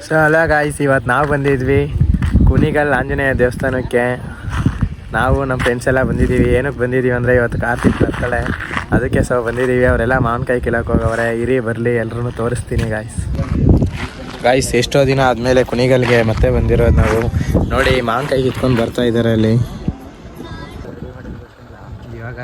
So ಅಲ್ಲ guys, ಇವತ್ತು ನಾವು ಬಂದಿದ್ವಿ ಕುಣಿಗಲ್ ಆಂಜನೇಯ ದೇವಸ್ಥಾನಕ್ಕೆ. ನಾವು ನಮ್ಮ ಫ್ರೆಂಡ್ಸ್ ಎಲ್ಲ ಬಂದಿದ್ದೀವಿ. ಏನಕ್ಕೆ ಬಂದಿದ್ದೀವಿ ಅಂದರೆ ಇವತ್ತು ಕಾರ್ತಿಕ್ ಬರ್ತಡೆ, ಅದಕ್ಕೆ ಸೊ ಬಂದಿದ್ದೀವಿ. ಅವರೆಲ್ಲ ಮಾವಿನಕಾಯಿ ಕೀಳಕ್ಕೆ ಹೋಗವ್ರೆ. ಇರಿ ಬರಲಿ, ಎಲ್ಲರೂ ತೋರಿಸ್ತೀನಿ ಗಾಯ್ಸ್. ಎಷ್ಟೋ ದಿನ ಆದಮೇಲೆ ಕುಣಿಗಲ್ಗೆ ಮತ್ತೆ ಬಂದಿರೋದು ನಾವು. ನೋಡಿ ಮಾವಿನಕಾಯಿ ಕಿತ್ಕೊಂಡು ಬರ್ತಾ ಇದ್ದಾರೆ ಅಲ್ಲಿ. ಇವಾಗ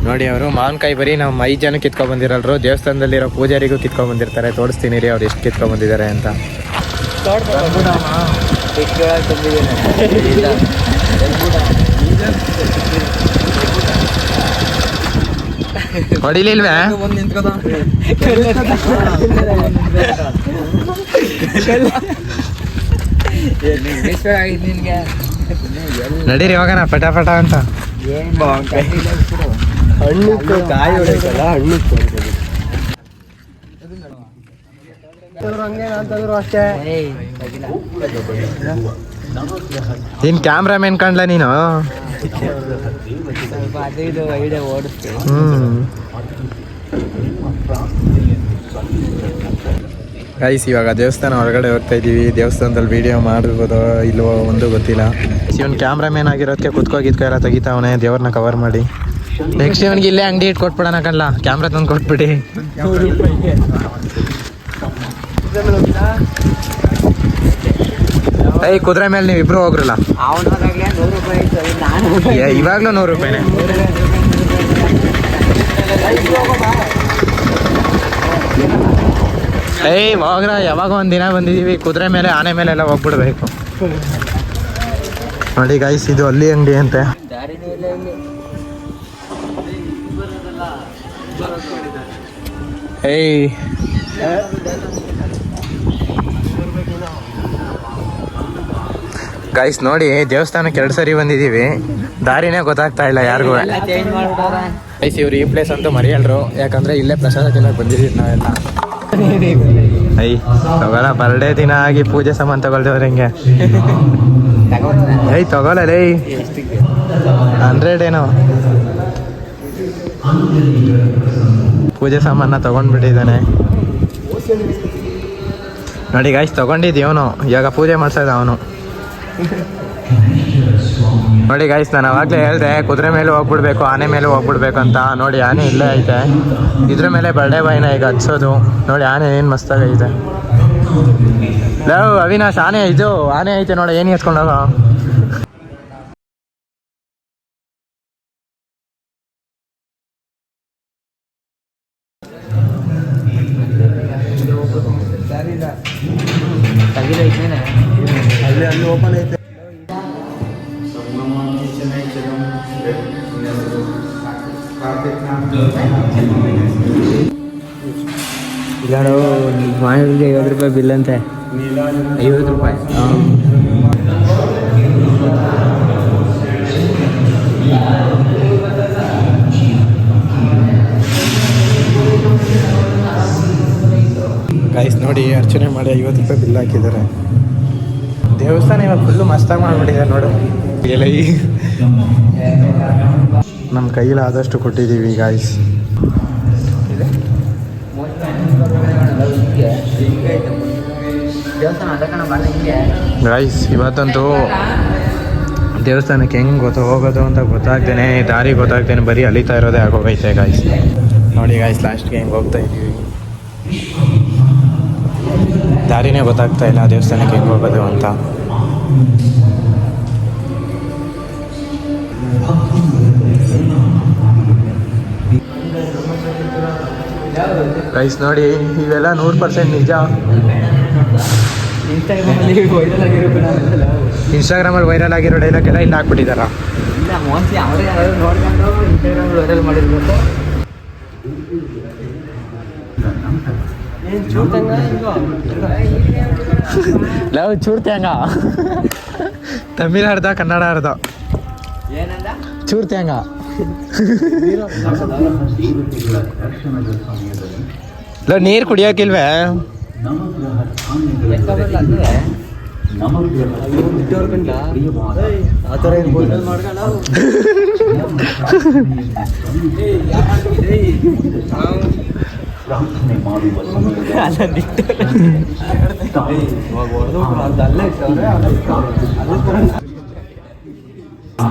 ನೋಡಿ ಅವರು ಮಾವಿನಕಾಯಿ ಬರೀ ನಾವು 5 ಜನಕ್ಕೆ ಕಿತ್ಕೊಂಡು ಬಂದಿರಲ್ರು, ದೇವಸ್ಥಾನದಲ್ಲಿರೋ ಪೂಜಾರಿಗೂ ಕಿತ್ಕೊಂಡು ಬಂದಿರ್ತಾರೆ. ತೋರಿಸ್ತೀನಿ ರೀ ಅವ್ರು ಎಷ್ಟು ಕಿತ್ಕೊಂಡು ಬಂದಿದ್ದಾರೆ ಅಂತ. ಹೊಡಿಲಿಲ್ವೇ? ನಡೀರಿ ಹೋಗೋಣ ಪಟಾಪಟ ಅಂತ. ಹಣ್ಣು ಕಾಯಿ ಹೊಡೆಯಲ್ಲ, ಹಣ್ಣು ಅಷ್ಟೇ. ನೀನ್ ಕ್ಯಾಮ್ರಾಮನ್ ಕಾಣ್ಲ ನೀನು? ಗೈಸ್ ಇವಾಗ ದೇವಸ್ಥಾನ ಹೊರಗಡೆ ಹೋಗ್ತಾ ಇದೀವಿ. ದೇವಸ್ಥಾನದಲ್ಲಿ ವಿಡಿಯೋ ಮಾಡ್ಬೋದು ಇಲ್ವೋ ಒಂದು ಗೊತ್ತಿಲ್ಲ. ಇವನ್ ಕ್ಯಾಮ್ರಾಮನ್ ಆಗಿರೋದಕ್ಕೆ ಕುತ್ಕೋಗಿದ್ಕೋ ಎಲ್ಲ ತೆಗಿತಾವನೆ ದೇವ್ರನ್ನ ಕವರ್ ಮಾಡಿ. ನೆಕ್ಸ್ಟ್ ಇವನ್ಗೆ ಇಲ್ಲೇ ಅಂಗಡಿ ಇಟ್ಟು ಕೊಟ್ಬಿಡೋಣ ಕಣ್ಲ, ಕ್ಯಾಮ್ರಾ ತಂದು ಕೊಟ್ಬಿಡಿ. ಕುದುರೆ ಮೇಲೆ ನೀವು ಇಬ್ರು ಹೋಗ್ರಲ್ಲ. ಇವಾಗ್ಲೂ 100 ರೂಪಾಯಿನೇ. ಹೋಗ್ರ, ಯಾವಾಗ ಒಂದಿನ ಬಂದಿದೀವಿ. ಕುದುರೆ ಮೇಲೆ ಆನೆ ಮೇಲೆ ಎಲ್ಲ ಹೋಗ್ಬಿಡ್ಬೇಕು. ನೋಡಿ ಗಾಯ್ಸ್, ಇದು ಅಲ್ಲಿ ಅಂಗಡಿ ಅಂತೆ. ಗೈಸ್ ನೋಡಿ, ದೇವಸ್ಥಾನಕ್ಕೆ 2 ಸರಿ ಬಂದಿದ್ದೀವಿ, ದಾರಿನೇ ಗೊತ್ತಾಗ್ತಾ ಇಲ್ಲ ಯಾರಿಗೂ. ಗೈಸ್ ಇವ್ರು ಈ ಪ್ಲೇಸ್ ಅಂತೂ ಮರೆಯಲ್ರು, ಯಾಕಂದ್ರೆ ಇಲ್ಲೇ ಪ್ರಸಾದ ತಿನ್ನಕ್ಕೆ ಬಂದಿದ್ದೀವಿ ನಾವೆಲ್ಲ. ತಗೊಳ, ಬರ್ಡೇ ದಿನ ಆಗಿ ಪೂಜೆ ಸಾಮಾನು ತಗೊಳ್ದೇವ್ರೆ ಹೆಂಗೆ? ತಗೊಳ್ಳೇ 100 ಏನೋ ಪೂಜೆ ಸಾಮಾನ ತಗೊಂಡ್ಬಿಟ್ಟಿದ್ದಾನೆ. ನೋಡಿ ಗಾಯ್ಸ್, ತಗೊಂಡಿದ್ದೀವನು, ಇವಾಗ ಪೂಜೆ ಮಾಡ್ಸೋದು ಅವನು. ನೋಡಿ ಗಾಯ್ಸ್, ನಾನು ಅವಾಗಲೇ ಹೇಳಿದೆ ಕುದುರೆ ಮೇಲೆ ಹೋಗ್ಬಿಡ್ಬೇಕು, ಆನೆ ಮೇಲೆ ಹೋಗ್ಬಿಡ್ಬೇಕು ಅಂತ. ನೋಡಿ ಆನೆ ಇಲ್ಲೇ ಐತೆ, ಇದ್ರ ಮೇಲೆ ಬರ್ಡೇ ಬಾಯ್ನ ಈಗ ಹಚ್ಚೋದು. ನೋಡಿ ಆನೆ ಏನು ಮಸ್ತಾಗೈತೆ. ಲವ್ ಅವಿನಾಶ್, ಆನೆ ಐತೆ ನೋಡಿ, ಏನು ಎತ್ಕೊಂಡೋಗ. ಅಲ್ಲಿ ಓಪನ್ ಐತೆ. ಇಲ್ಲ ಮಾವಿಗೆ 50 ರೂಪಾಯಿ ಬಿಲ್ ಅಂತೆ. 50 ರೂಪಾಯಿ. ಗೈಸ್ ನೋಡಿ, ಅರ್ಚನೆ ಮಾಡಿ 50 ರೂಪಾಯಿ ಬಿಲ್ ಹಾಕಿದ್ದಾರೆ. ದೇವಸ್ಥಾನ ಇವಾಗ ಫುಲ್ಲು ಮಸ್ತಾಗಿ ಮಾಡಿಬಿಟ್ಟಿದ್ದಾರೆ ನೋಡು. ನಮ್ಮ ಕೈಯಲ್ಲಿ ಆದಷ್ಟು ಕೊಟ್ಟಿದ್ದೀವಿ ಗಾಯ್ಸ್. ಗೈಸ್ ಇವತ್ತಂತೂ ದೇವಸ್ಥಾನಕ್ಕೆ ಹೆಂಗೆ ಹೋಗೋದು ಅಂತ ಗೊತ್ತಾಗ್ತೇನೆ, ದಾರಿ ಗೊತ್ತಾಗ್ತೇನೆ, ಬರೀ ಅಲಿತಾ ಇರೋದೇ ಆಗೋಗೈತೆ ಗಾಯ್ಸ್. ನೋಡಿ ಗಾಯ್ಸ್, ಲಾಸ್ಟ್ಗೆ ಹೆಂಗೆ ಹೋಗ್ತಾ ಇದ್ದೀವಿ, ದಾರಿನೇ ಗೊತ್ತಾಗ್ತಾ ಇಲ್ಲ ದೇವಸ್ಥಾನಕ್ಕೆ ಹೆಂಗೆ ಹೋಗೋದು ಅಂತ. ಗೈಸ್ ನೋಡಿ, ಇವೆಲ್ಲ 100% ನಿಜ. ಇನ್ಸ್ಟಾಗ್ರಾಮಲ್ಲಿ ವೈರಲ್ ಆಗಿರೋ ಡೈಲಾಗ್ ಎಲ್ಲ ಇಲ್ಲಿ ಹಾಕ್ಬಿಟ್ಟಿದಾರ. ಲವ್ ಚೂರ್ತ್ಯಾಂಗ, ತಮಿಳ್ ಅರ್ಧ ಕನ್ನಡ ಅರ್ಧ. ಚೂರ್ತ್ಯಾಂಗ ನೀರು ಕುಡಿಯೋಕಿಲ್ವೇ?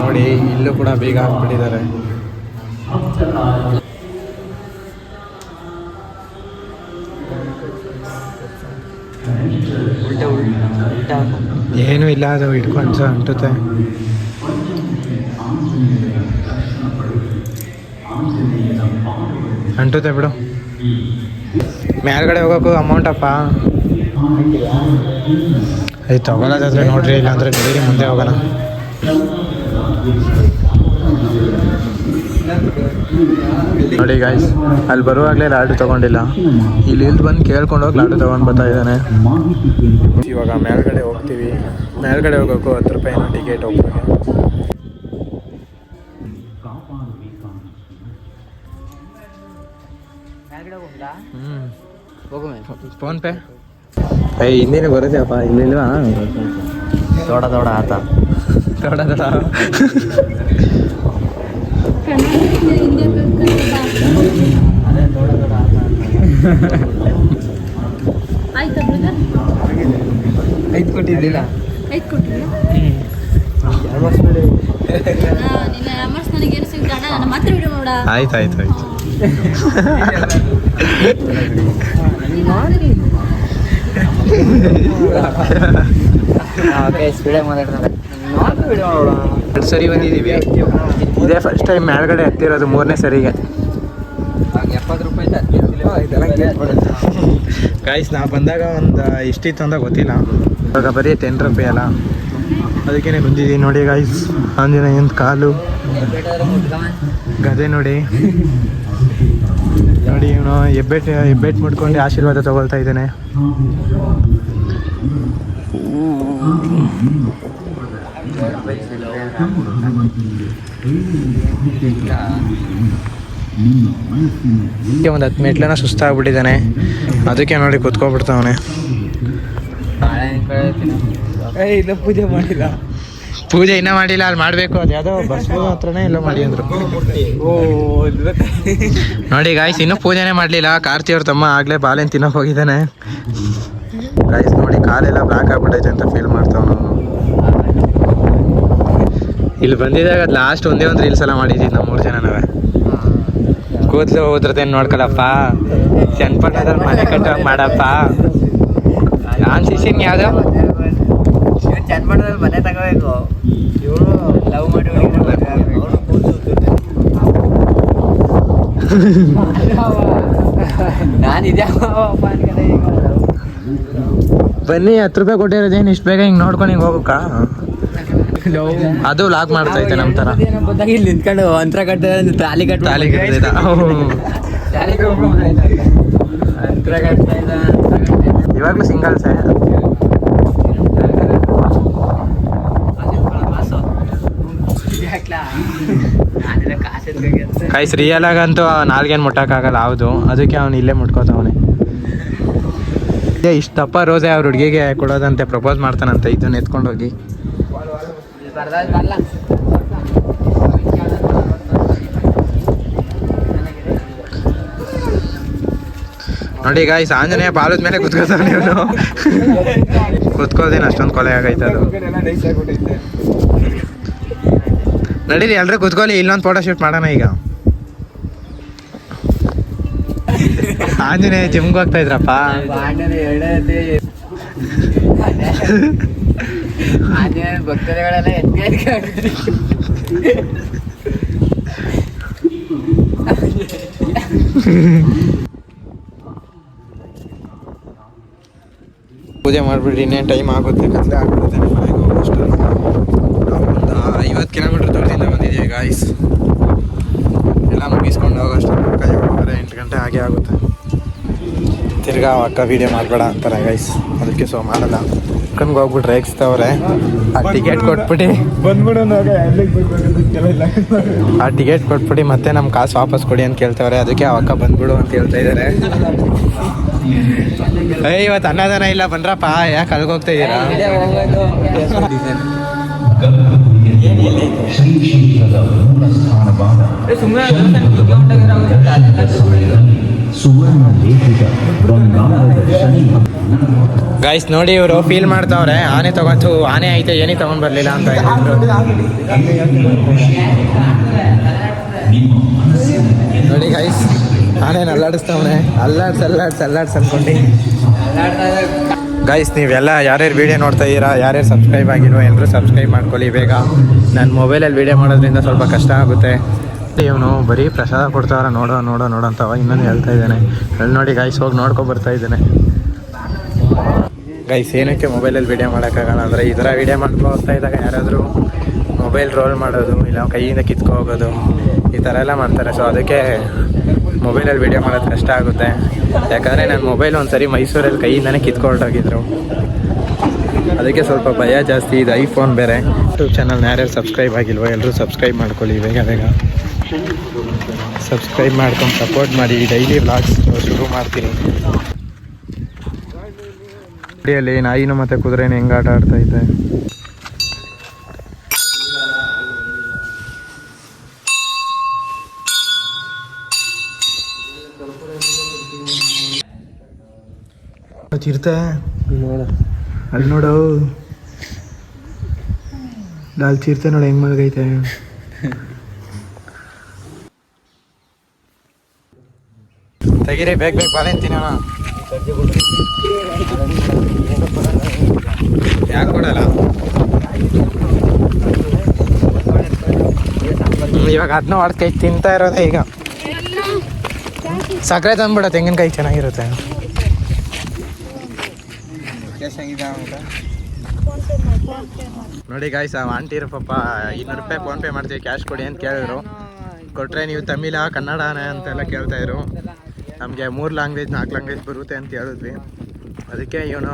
ನೋಡಿ ಇಲ್ಲೂ ಕೂಡ ಬೇಗ ಹಾಕ್ಬಿಟ್ಟಿದ್ದಾರೆ. ಏನು ಇಲ್ಲ, ಅದು ಇಟ್ಕೊಂಡು ಅಂಟುತ್ತೆ. ಅಂಟುತ್ತೆ ಬಿಡು. ಮೇಲ್ಗಡೆ ಹೋಗೋಕ್ಕೂ ಅಮೌಂಟಪ್ಪ. ಅದು ತಗೊಳ್ಳೋದಾದ್ರೆ ನೋಡ್ರಿ, ಇಲ್ಲಾಂದ್ರೆ ನಡೀರಿ ಮುಂದೆ ಹೋಗೋಣ. ನೋಡಿ ಗಾಯ್ಸ್, ಅಲ್ಲಿ ಬರುವಾಗಲೇ ಲಾಡು ತೊಗೊಂಡಿಲ್ಲ, ಇಲ್ಲಿ ಬಂದು ಕೇಳ್ಕೊಂಡು ಹೋಗಿ ಲಾಡು ತೊಗೊಂಡು ಬರ್ತಾ ಇದ್ದಾನೆ. ಇವಾಗ ಮೇಲ್ಗಡೆ ಹೋಗ್ತೀವಿ. ಮೇಲ್ಗಡೆ ಹೋಗೋಕ್ಕೂ 10 ರೂಪಾಯಿನ ಟಿಕೆಟ್ ಹೋಗ್ಬೇಕು. ಫೋನ್ ಪೇ ಹಿಂದಿನ ಬರುತ್ತೆಪ್ಪ, ಇಲ್ಲಿಲ್ವಾ? ದೊಡ್ಡ ಆತ ದೊಡ್ಡ ಐದು ಕೊಟ್ಟಿದ್ದಿಲ್ಲ. ಆಯ್ತು ಸರಿ ಬಂದಿದ್ದೀವಿ. ಇದೇ ಫಸ್ಟ್ ಟೈಮ್ ಮೇಲ್ಗಡೆ ಹತ್ತಿರೋದು, 3ನೇ ಸರಿಗೆ. 70 ರೂಪಾಯಿ ಗಾಯ್ಸ್, ನಾವು ಬಂದಾಗ ಒಂದು ಇಷ್ಟಿತ್ತು ಅಂತ ಗೊತ್ತಿಲ್ಲ. ಇವಾಗ ಬರೀ 10 ರೂಪಾಯಿ ಅಲ್ಲ, ಅದಕ್ಕೇನೆ ಬಂದಿದ್ದೀವಿ. ನೋಡಿ ಗಾಯ್ಸ್, ಆಂಜನೇಯನ ಕಾಲು, ಗದೆ ನೋಡಿ ಇವನು ಹೆಬ್ಬೆಟ್ಟು ಮುಟ್ಕೊಂಡು ಆಶೀರ್ವಾದ ತಗೊಳ್ತಾ ಇದ್ದೇನೆ. ಒಂದು 10 ಮೆಟ್ಲನ ಸುಸ್ತಾಗ್ಬಿಟ್ಟಿದ್ದಾನೆ, ಅದಕ್ಕೆ ನೋಡಿ ಕುತ್ಕೊಬಿಡ್ತಾವನೆ. ಇಲ್ಲ, ಪೂಜೆ ಇನ್ನೂ ಮಾಡಿಲ್ಲ, ಅಲ್ಲಿ ಮಾಡಬೇಕು. ಅದು ಯಾವುದೋ ಬಸ್ ಹತ್ರನೇ ಎಲ್ಲ ಮಾಡಿ ಅಂದರು. ನೋಡಿ ಗಾಯ್ಸ್, ಇನ್ನೂ ಪೂಜೆನೇ ಮಾಡಲಿಲ್ಲ. ಕಾರ್ತಿಯವ್ರ ತಮ್ಮ ಆಗಲೇ ಬಾಳೆನ್ ತಿನ್ನೋಕೆ ಹೋಗಿದ್ದಾನೆ. ಗಾಯ್ಸ್ ನೋಡಿ, ಕಾಲೆಲ್ಲ ಬ್ಲಾಕ್ ಆಗ್ಬಿಟ್ಟೈತೆ ಅಂತ ಫೀಲ್ ಮಾಡ್ತಾವ. ನಾವು ಇಲ್ಲಿ ಬಂದಿದ್ದಾಗ ಅದು ಲಾಸ್ಟ್ ಒಂದೇ ಒಂದು ರೀಲ್ಸ್ ಎಲ್ಲ ಮಾಡಿದ್ದೀವಿ ನಾವು 3 ಜನ. ನಾವೇ ಕೂದಲು ಹೋದ್ರದೇನು ನೋಡ್ಕೊಳಪ್ಪ, ಚನ್ನಪಟ್ಟಣದಲ್ಲಿ ಮನೆ ಕಟ್ಟೋಕೆ ಮಾಡಪ್ಪ. ನಾನು ಶಿಶಿನ್ ಯಾವುದು ಚನ್ನಪಟ್ಟಣದಲ್ಲಿ ಮನೆ ತಗೋಬೇಕು. ಇವಳು ಲವ್ ಮಾಡಿ ನಾನು ಬನ್ನಿ. 10 ರೂಪಾಯಿ ಕೊಟ್ಟಿರೋದೇನು ಇಷ್ಟು ಬೇಗ ಹಿಂಗೆ ನೋಡ್ಕೊಂಡು ಹಿಂಗೆ ಹೋಗಕ್ಕ? ಅದು ಲಾಕ್ ಮಾಡ್ತಾ ಐತೆ ನಮ್ಮ ಥರ. ಇಲ್ಲಿ ನಿಂತ್ಕೊಂಡು ಅಂತರ ಕಟ್ಟ ತಾಲಿ ಕಟ್ಟಿದ ಇವಾಗಲೂ ಸಿಂಗಲ್ಸೇ. ಕೈಸ್ ರಿಯಲ್ ಆಗಂತೂ ನಾಲ್ಗೇನು ಮುಟ್ಟಕ್ಕಾಗಲ್ಲ. ಹೌದು, ಅದಕ್ಕೆ ಅವನು ಇಲ್ಲೇ ಮುಟ್ಕೋತಾವನೆ. ಇಷ್ಟು ದಪ್ಪ ರೋಸೆ ಅವ್ರ ಹುಡುಗಿಗೆ ಕೊಡೋದಂತೆ, ಪ್ರಪೋಸ್ ಮಾಡ್ತಾನಂತೆ ಇದನ್ನ ಎತ್ಕೊಂಡೋಗಿ. ನೋಡಿ ಗಾಯ್ಸ್, ಆಂಜನೇಯ ಬಾಲದ ಮೇಲೆ ಕುತ್ಕೋತಾನೆ. ಇವನು ಕುತ್ಕೋದೇನು ಅಷ್ಟೊಂದು ಕೊಲೆ ಆಗೈತೆ ಅದು. ನಡೀರಿ ಎಲ್ಲರೂ ಕುತ್ಕೊಳ್ಳಿ, ಇಲ್ಲೊಂದು ಫೋಟೋ ಶೂಟ್ ಮಾಡೋಣ ಈಗ. ಆಂಜನೇಯ ಜಿಮ್ಗೆ ಹೋಗ್ತಾ ಇದ್ರಪ್ಪ. ಭಕ್ತರುಗಳೆಲ್ಲ ಪೂಜೆ ಮಾಡಿಬಿಡ್ರಿ, ಇನ್ನೇನು ಟೈಮ್ ಆಗುತ್ತೆ, ಕತ್ಲೆ ಆಗ್ಬಿಡುತ್ತೆ. ಮನೆಗೆ ಹೋಗೋಷ್ಟು ಒಂದು 50 ಕಿಲೋಮೀಟ್ರ್ ದೂರದಿಂದ ಬಂದಿದ್ದೀವಿ ಗಾಯ್ಸ್. ಎಲ್ಲ ಮುಗಿಸ್ಕೊಂಡು ಹೋಗೋಷ್ಟು 7:30 8 ಗಂಟೆ ಹಾಗೆ ಆಗುತ್ತೆ. ತಿರ್ಗಾ ಅಕ್ಕ ವೀಡಿಯೋ ಮಾಡಬೇಡ ಅಂತಾರೆ ಗೈಸ್, ಅದಕ್ಕೆ ಸೊ ಮಾಡಲ್ಲ. ಅಕ್ಕನ್ಗೆ ಹೋಗ್ಬಿಟ್ರೆ ರೇಗಿಸ್ತವ್ರೆ. ಆ ಟಿಕೆಟ್ ಕೊಟ್ಬಿಟ್ಟು ಆ ಟಿಕೆಟ್ ಕೊಟ್ಬಿಟ್ಟು ಮತ್ತೆ ನಮ್ಮ ಕಾಸು ವಾಪಸ್ ಕೊಡಿ ಅಂತ ಕೇಳ್ತವ್ರೆ. ಅದಕ್ಕೆ ಆ ಅಕ್ಕ ಬಂದ್ಬಿಡು ಅಂತ ಹೇಳ್ತಾ ಇದ್ದಾರೆ. ಇವತ್ತು ಅನ್ನದಾನ ಇಲ್ಲ, ಬಂದ್ರಪ್ಪ, ಯಾಕೆ ಅಲ್ಗೋಗ್ತಾ ಇದ್ದೀರಾ? ಸುವರ್ಣ ಲೇಖಿತ ಬಂಗಾರದ ಶನಿ. ಗೈಸ್ ನೋಡಿ ಇವರು ಫೀಲ್ ಮಾಡ್ತಾವ್ರೆ ಆನೆ ತಗೊಂಡು ಆನೆ ಐತೆ ಏನೇ ತಗೊಂಡ್ ಬರ್ಲಿಲ್ಲ ಅಂತ ಹೇಳಿದ್ರು. ನೋಡಿ ಗೈಸ್ ಆನೆ ಅಲ್ಲಾಡಿಸ್ತಾವನೆ ಅಲ್ಲಾಡ್ಸ್ ಅನ್ಕೊಂಡು. ಗೈಸ್ ನೀವೆಲ್ಲ ಯಾರ್ಯಾರು ವೀಡಿಯೋ ನೋಡ್ತಾ ಇದ್ದೀರಾ, ಯಾರ್ಯಾರು ಸಬ್ಸ್ಕ್ರೈಬ್ ಆಗಿಲ್ವೋ ಎಲ್ಲರೂ ಸಬ್ಸ್ಕ್ರೈಬ್ ಮಾಡ್ಕೊಳ್ಳಿ ಬೇಗ. ನನ್ನ ಮೊಬೈಲಲ್ಲಿ ವೀಡಿಯೋ ಮಾಡೋದ್ರಿಂದ ಸ್ವಲ್ಪ ಕಷ್ಟ ಆಗುತ್ತೆ. ಇವನು ಬರೀ ಪ್ರಸಾದ ಕೊಡ್ತಾವ್ರ ನೋಡೋ ಅಂತವ ಇನ್ನೊಂದು ಹೇಳ್ತಾ ಇದ್ದಾನೆ. ಅಲ್ಲಿ ನೋಡಿ ಗೈಸ್ ಹೋಗಿ ನೋಡ್ಕೊಂಡು ಬರ್ತಾ ಇದ್ದಾನೆ. ಗೈಸ್ ಏನಕ್ಕೆ ಮೊಬೈಲಲ್ಲಿ ವೀಡಿಯೋ ಮಾಡೋಕ್ಕಾಗಲ್ಲ ಅಂದರೆ ಈ ಥರ ವೀಡಿಯೋ ಮಾಡ್ಕೊ ಹೋಗ್ತಾ ಇದ್ದಾಗ ಯಾರಾದರೂ ಮೊಬೈಲ್ ರೋಲ್ ಮಾಡೋದು ಇಲ್ಲ ಕೈಯಿಂದ ಕಿತ್ಕೊ ಹೋಗೋದು ಈ ಥರ ಎಲ್ಲ ಮಾಡ್ತಾರೆ. ಸೊ ಅದಕ್ಕೆ ಮೊಬೈಲಲ್ಲಿ ವೀಡಿಯೋ ಮಾಡೋದು ಕಷ್ಟ ಆಗುತ್ತೆ. ಯಾಕಂದರೆ ನನ್ನ ಮೊಬೈಲ್ ಒಂದು ಸರಿ ಮೈಸೂರಲ್ಲಿ ಕೈಯಿಂದನೇ ಕಿತ್ಕೊಂಡೋಗಿದ್ರು. ಅದಕ್ಕೆ ಸ್ವಲ್ಪ ಭಯ ಜಾಸ್ತಿ. ಇದು ಐಫೋನ್ ಬೇರೆ. ಯೂಟ್ಯೂಬ್ ಚಾನಲ್ನ ಯಾರ್ಯಾರು ಸಬ್ಸ್ಕ್ರೈಬ್ ಆಗಿಲ್ವೋ ಎಲ್ಲರೂ ಸಬ್ಸ್ಕ್ರೈಬ್ ಮಾಡ್ಕೊಳ್ಳಿ ಬೇಗ ಸಬ್ಸ್ಕ್ರೈಬ್ ಮಾಡ್ಕೊಂಡು ಸಪೋರ್ಟ್ ಮಾಡಿ. ಡೈಲಿ ವ್ಲಾಗ್ಸ್ ಶುರು ಮಾಡ್ತೀನಿ. ಅಲ್ಲಿ ನಾಯಿನು ಮತ್ತು ಕುದುರೆನ ಹೆಂಗೆ ಆಟ ಆಡ್ತಾ ಇದ್ದೆ. ಚಿರತೆ ಅಲ್ಲಿ ನೋಡು, ಅಲ್ಲಿ ಚಿರತೆ ನೋಡು ಹೆಂಗ್ ಮಲಗೈತೆ. ತೆಗೀರಿ ಬೇಗ ಬಾಳೆಹಣ್ಣು ತಿನ್ನೋಣ. ಯಾಕೆ ಕೊಡಲ್ಲ ಇವಾಗ ಅದನ್ನ ಹೊಡ್ಕೈ ತಿಂತಾ ಇರೋದೇ. ಈಗ ಸಕ್ಕರೆ ತಂದ್ಬಿಡ, ತೆಂಗಿನಕಾಯಿ ಚೆನ್ನಾಗಿರುತ್ತೆ. ನೋಡಿ ಗಾಯ್ಸ್ ಆಂಟಿರು ಪಾಪ 200 ರೂಪಾಯಿ ಫೋನ್ಪೇ ಮಾಡ್ತೀವಿ ಕ್ಯಾಶ್ ಕೊಡಿ ಅಂತ ಕೇಳಿದ್ರು. ಕೊಟ್ಟರೆ ನೀವು ತಮಿಳ ಕನ್ನಡನೇ ಅಂತೆಲ್ಲ ಕೇಳ್ತಾಯಿದ್ರು. ನಮಗೆ 3 ಲ್ಯಾಂಗ್ವೇಜ್ 4 ಲ್ಯಾಂಗ್ವೇಜ್ ಬರುತ್ತೆ ಅಂತ ಹೇಳಿದ್ವಿ. ಅದಕ್ಕೆ ಇವನು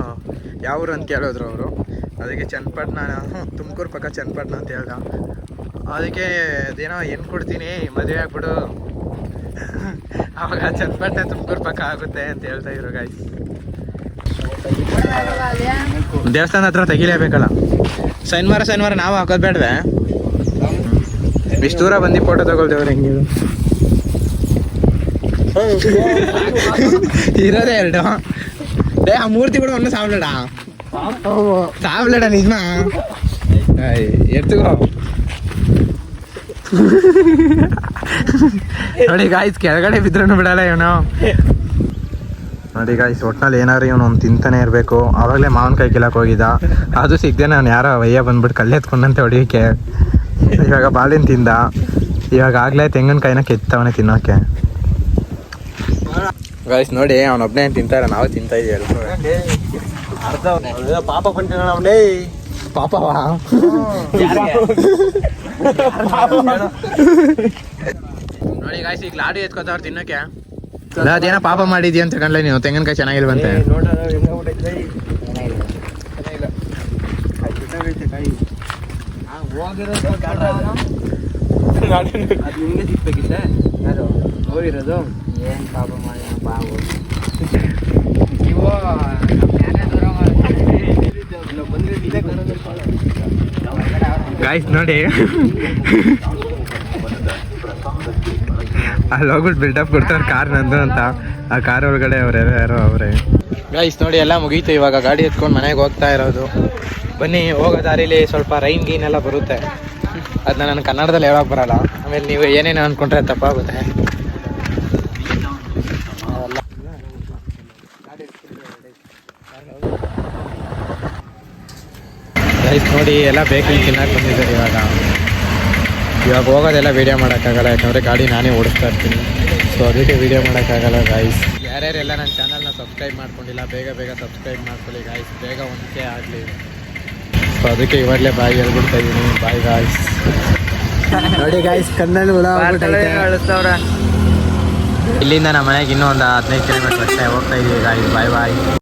ಯಾವರು ಅಂತ ಕೇಳಿದ್ರು ಅವರು. ಅದಕ್ಕೆ ಚನ್ನಪಟ್ಟಣ, ತುಮಕೂರು ಪಕ್ಕ ಚನ್ನಪಟ್ಟಣ ಅಂತ ಹೇಳ್ದ. ಅದಕ್ಕೆ ಅದೇನೋ ಏನು ಕೊಡ್ತೀನಿ ಮದುವೆ ಆಗ್ಬಿಡು, ಆವಾಗ ಚನ್ನಪಟ್ಟಣ ತುಮಕೂರು ಪಕ್ಕ ಆಗುತ್ತೆ ಅಂತ ಹೇಳ್ತಾಯಿದ್ರು ಗಾಯ್ಸ್. ದೇವಸ್ಥಾನ ಹತ್ರ ತೆಗಿಲೇಬೇಕಲ್ಲ. ಶನಿವಾರ ನಾವು ಹಾಕೋದು ಬೇಡವೆ? ಇಷ್ಟು ದೂರ ಬಂದು ಫೋಟೋ ತಗೊಳ್ತೇವ್ರೆ. ಹೆಂಗಿದು ಇರೋದೇ 2 ಆ ಮೂರ್ತಿ ಕೂಡ ಒಂದು ಸಾವ್ಲಡ ನಿಜ ಎತ್ತುಗೋ. ನೋಡಿ ಗಾಯ್ಸ್ ಕೆಳಗಡೆ ಬಿದ್ರೂ ಬಿಡಲ್ಲ ಇವನು. ನೋಡಿ ಗಾಯ್ಸ್ ಒಟ್ನಲ್ಲಿ ಏನಾದ್ರು ಇವನು ಒಂದು ತಿಂತಾನೆ ಇರಬೇಕು. ಆವಾಗಲೇ ಮಾವಿನಕಾಯಿ ಕೀಳಕ್ಕೆ ಹೋಗಿದ್ದ, ಅದು ಸಿಗದೆ ನಾನು ಯಾರೋ ವಯ್ಯ ಬಂದ್ಬಿಟ್ಟು ಕಲ್ಲೆತ್ಕೊಂಡಂತೆ ಹೊಡಿಯೋಕ್ಕೆ. ಇವಾಗ ಬಾಳೆಹಣ್ಣು ತಿಂದ, ಇವಾಗ ಆಗಲೇ ತೆಂಗಿನಕಾಯಿನ ಕೆತ್ತವನೇ ತಿನ್ನೋಕ್ಕೆ. ಗಾಯ್ಸ್ ನೋಡಿ ಅವನೊಬ್ಬನೇ ತಿಂತಾರೆ, ನಾವು ತಿಂತಾ ಇದೀವಿ ಎಲ್ಲರೂ. ಪಾಪ ಬಂದ ಅವನೇ ಪಾಪವಾ. ನೋಡಿ ಗಾಯ್ಸ್ ಈಗ ಲಾಡು ಎತ್ಕೋತಾವ್ರು ತಿನ್ನೋಕ್ಕೆ. ಅದೇನೋ ಪಾಪ ಮಾಡಿದ್ಯ ಅಂತ ಕಂಡ್ಲೆ ನೀವು, ತೆಂಗಿನಕಾಯಿ ಚೆನ್ನಾಗಿಲ್ವಂತೆ. ಗಾಯ್ಸ್ ನೋಡಿ ಅಲ್ಲಿ ಹೋಗ್ಬಿಟ್ಟು ಬಿಲ್ಡಪ್ ಕೊಡ್ತಾರೆ ಕಾರ್ ನಂದು ಅಂತ. ಆ ಕಾರ್ ಒಳಗಡೆ ಯಾರೋ ಅವರೇ. ಗಾಯ್ಸ್ ನೋಡಿ ಎಲ್ಲ ಮುಗೀತು. ಇವಾಗ ಗಾಡಿ ಎತ್ಕೊಂಡು ಮನೆಗೆ ಹೋಗ್ತಾ ಇರೋದು. ಬನ್ನಿ ಹೋಗೋ ದಾರಿಲಿ ಸ್ವಲ್ಪ ರೈನ್ ಗೀನ್ ಎಲ್ಲ ಬರುತ್ತೆ. ಅದನ್ನ ನಾನು ಕನ್ನಡದಲ್ಲಿ ಹೇಳೋಕೆ ಬರಲ್ಲ. ಆಮೇಲೆ ನೀವು ಏನೇನು ಅಂದ್ಕೊಂಡ್ರೆ ತಪ್ಪಾಗುತ್ತೆ. ಗೈಸ್ ನೋಡಿ ಎಲ್ಲ ಬೇಕಲ್ಲಿ ತಿನ್ನಕ್ಕೆ ಬಂದಿದ್ದಾರೆ. ಇವಾಗ ಹೋಗೋದೆಲ್ಲ ವೀಡಿಯೋ ಮಾಡೋಕ್ಕಾಗಲ್ಲ, ಯಾಕಂದರೆ ಗಾಡಿ ನಾನೇ ಓಡಿಸ್ತಾ ಇರ್ತೀನಿ. ಸೊ ಅದಕ್ಕೆ ವೀಡಿಯೋ ಮಾಡೋಕ್ಕಾಗಲ್ಲ ಗಾಯ್ಸ್. ಯಾರ್ಯಾರೆಲ್ಲ ನನ್ನ ಚಾನಲ್ನ ಸಬ್ಸ್ಕ್ರೈಬ್ ಮಾಡ್ಕೊಂಡಿಲ್ಲ ಬೇಗ ಸಬ್ಸ್ಕ್ರೈಬ್ ಮಾಡ್ಕೊಳ್ಳಿ ಗಾಯ್ಸ್, ಬೇಗ 1K ಆಗಲಿ. ಸೊ ಅದಕ್ಕೆ ಇವಾಗಲೇ ಬಾಯ್ ಹೇಳ್ಬಿಡ್ತಾ ಇದ್ದೀನಿ. Bye guys. ನೋಡಿ ಗಾಯ್ಸ್ ಕನ್ನಡ ಇಲ್ಲಿಂದ ನಮ್ಮ ಮನೆಗೆ ಇನ್ನೂ ಒಂದು 15 ಕಿಲೋಮೀಟರ್ ಅಷ್ಟೇ ಹೋಗ್ತಾ ಇದ್ದೀವಿ ಗಾಯ್ಸ್. ಬಾಯ್.